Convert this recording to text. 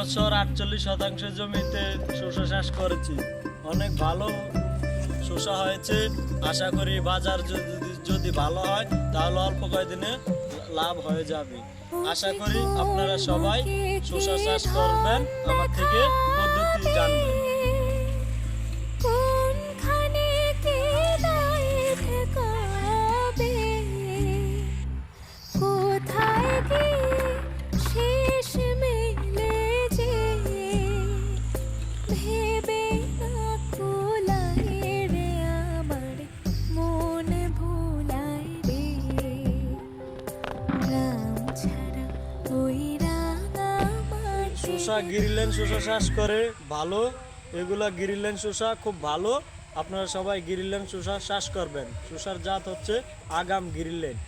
এবছর 48% জমিতে শসা চাষ করেছি। অনেক ভালো শসা হয়েছে। আশা করি বাজার যদি ভালো হয় তাহলে অল্প কয়েকদিনে লাভ হয়ে যাবে। আশা করি আপনারা সবাই শসা চাষ করবেন, আমার থেকে পদ্ধতি জানবেন। শসা গ্রিনল্যান্ড শসা চাষ করে ভালো, এগুলা গ্রিনল্যান্ড শসা খুব ভালো। আপনারা সবাই গ্রিনল্যান্ড শসা চাষ করবেন। শসার জাত হচ্ছে আগাম গ্রিনল্যান্ড।